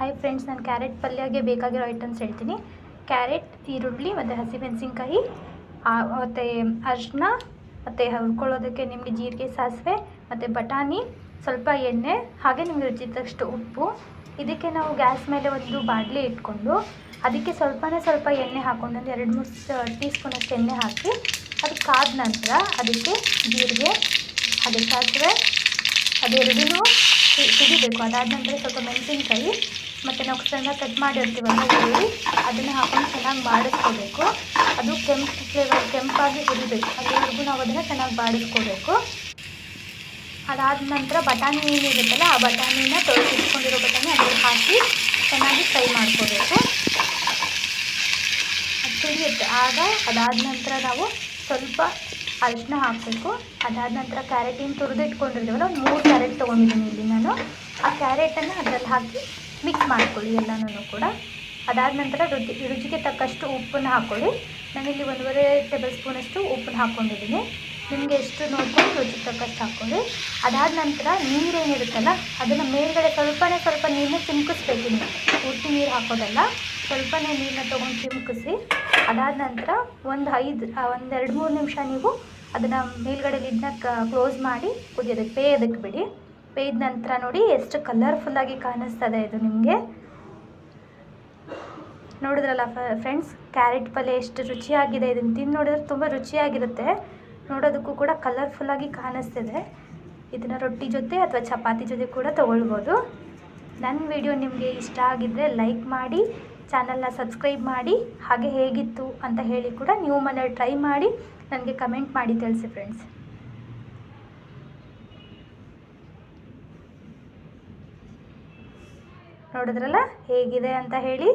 Hi friends, ನಾನು carrot ಪಲ್ಯಗೆ ಬೇಕಾಗಿರೋ items ಹೇಳ್ತೀನಿ. ಕ್ಯಾರೆಟ್, ಈರುಳ್ಳಿ ಮತ್ತು ಹಸಿಮೆಣಸಿನ್ಕಾಯಿ, ಮತ್ತು ಅರಿಶಿನ, ಮತ್ತು ಹುರ್ಕೊಳ್ಳೋದಕ್ಕೆ ನಿಮಗೆ ಜೀರಿಗೆ, ಸಾಸಿವೆ ಮತ್ತು ಬಟಾಣಿ, ಸ್ವಲ್ಪ ಎಣ್ಣೆ, ಹಾಗೆ ನಿಮಗೆ ರುಚಿಗೆ ತಕ್ಕಷ್ಟು ಉಪ್ಪು. ಇದಕ್ಕೆ ನಾವು ಗ್ಯಾಸ್ ಮೇಲೆ ಒಂದು ಬಾಣಲಿ ಇಟ್ಕೊಂಡು ಅದಕ್ಕೆ ಸ್ವಲ್ಪ ಎಣ್ಣೆ ಹಾಕ್ಕೊಂಡು ಒಂದು 2-3 ಟೀ ಸ್ಪೂನಷ್ಟು ಎಣ್ಣೆ ಹಾಕಿ ಅದು ಕಾದ ನಂತರ ಅದಕ್ಕೆ ಜೀರಿಗೆ ಹಾಗೆ ಸಾಸಿವೆ ಅದೆರಡೂ ಸಿಡಿಬೇಕು. ಅದಾದ ನಂತರ ಸ್ವಲ್ಪ ಮೆಣಸಿನ್ಕಾಯಿ ಮತ್ತು ನಾವು ಚೆನ್ನಾಗಿ ಕಟ್ ಮಾಡಿರ್ತೀವಲ್ಲ ಈರುಳ್ಳಿ, ಅದನ್ನು ಹಾಕೊಂಡು ಚೆನ್ನಾಗಿ ಬಾಡಿಸ್ಕೋಬೇಕು. ಅದು ಕೆಂಪಾಗಿ ಹುರಿಬೇಕು, ಅಲ್ಲಿವರೆಗೂ ನಾವು ಅದನ್ನು ಚೆನ್ನಾಗಿ ಬಾಡಿಸ್ಕೋಬೇಕು. ಅದಾದ ನಂತರ ಬಟಾಣಿ ಏನಿರುತ್ತಲ್ಲ ಆ ಬಟಾಣಿನ ಇಟ್ಕೊಂಡಿರೋ ಬಟಾಣಿ ಅದ್ರಲ್ಲಿ ಹಾಕಿ ಚೆನ್ನಾಗಿ ಫ್ರೈ ಮಾಡ್ಕೋಬೇಕು. ಅದು ಸಿಡಿಯುತ್ತೆ. ಅದಾದ ನಂತರ ನಾವು ಸ್ವಲ್ಪ ಅರಿಶಿನ ಹಾಕಬೇಕು. ಅದಾದ ನಂತರ ಕ್ಯಾರೆಟಿನ ತುರಿದಿಟ್ಕೊಂಡಿರ್ತೀವಲ್ಲ, ಒಂದು 3 ಕ್ಯಾರೆಟ್ ತೊಗೊಂಡಿದ್ದೀನಿ ಇಲ್ಲಿ ನಾನು. ಆ ಕ್ಯಾರೆಟನ್ನು ಅದರಲ್ಲಿ ಹಾಕಿ ಮಿಕ್ಸ್ ಮಾಡ್ಕೊಳ್ಳಿ ಎಲ್ಲನೂ ಕೂಡ. ಅದಾದ ನಂತರ ರುಚಿಗೆ ತಕ್ಕಷ್ಟು ಉಪ್ಪನ್ನು ಹಾಕ್ಕೊಳ್ಳಿ. ನಾನಿಲ್ಲಿ 1.5 ಟೇಬಲ್ ಸ್ಪೂನಷ್ಟು ಉಪ್ಪನ್ನು ಹಾಕ್ಕೊಂಡಿದ್ದೀನಿ. ನಿಮಗೆ ಎಷ್ಟು ನೋಡ್ಕೊಂಡು ರುಚಿಗೆ ತಕ್ಕಷ್ಟು ಹಾಕ್ಕೊಳ್ಳಿ. ಅದಾದ ನಂತರ ನೀರೇನಿರುತ್ತಲ್ಲ ಅದನ್ನು ಮೇಲ್ಗಡೆ ಸ್ವಲ್ಪ ನೀರನ್ನ ಚಿಮ್ಕಿಸ್ಬೇಕು. ನೀವು ಪೂರ್ತಿ ನೀರು ಹಾಕೋದಲ್ಲ, ಸ್ವಲ್ಪನೇ ನೀರನ್ನ ತೊಗೊಂಡು ಚಿಮ್ಕಿಸಿ. ಅದಾದ ನಂತರ ಒಂದು 2-3 ನಿಮಿಷ ನೀವು ಅದನ್ನು ಮೇಲ್ಗಡೆ ಲಿಡ್ನ ಕ್ಲೋಸ್ ಮಾಡಿ ಬೇಯೋದಕ್ಕೆ ಬಿಡಿ. ಬೇಯ್ದ ನಂತರ ನೋಡಿ ಎಷ್ಟು ಕಲರ್ಫುಲ್ಲಾಗಿ ಕಾಣಿಸ್ತದೆ ಇದು ನಿಮಗೆ. ನೋಡಿದ್ರಲ್ಲ ಫ್ರೆಂಡ್ಸ್, ಕ್ಯಾರೆಟ್ ಪಲ್ಯ ಎಷ್ಟು ರುಚಿಯಾಗಿದೆ. ಇದನ್ನು ತಿಂದು ನೋಡಿದ್ರೆ ತುಂಬ ರುಚಿಯಾಗಿರುತ್ತೆ. ನೋಡೋದಕ್ಕೂ ಕೂಡ ಕಲರ್ಫುಲ್ಲಾಗಿ ಕಾಣಿಸ್ತಿದೆ. ಇದನ್ನು ರೊಟ್ಟಿ ಜೊತೆ ಅಥವಾ ಚಪಾತಿ ಜೊತೆ ಕೂಡ ತೊಗೊಳ್ಬೋದು. ನನ್ನ ವಿಡಿಯೋ ನಿಮಗೆ ಇಷ್ಟ ಆಗಿದ್ದರೆ ಲೈಕ್ ಮಾಡಿ, ಚಾನಲ್ನ ಸಬ್ಸ್ಕ್ರೈಬ್ ಮಾಡಿ, ಹಾಗೆ ಹೇಗಿತ್ತು ಅಂತ ಹೇಳಿ ಕೂಡ ನೀವು ಮನೇಲಿ ಟ್ರೈ ಮಾಡಿ ನನಗೆ ಕಮೆಂಟ್ ಮಾಡಿ ತಿಳಿಸಿ ಫ್ರೆಂಡ್ಸ್. ನೋಡಿದ್ರಲ್ಲ ಹೇಗಿದೆ ಅಂತ ಹೇಳಿ.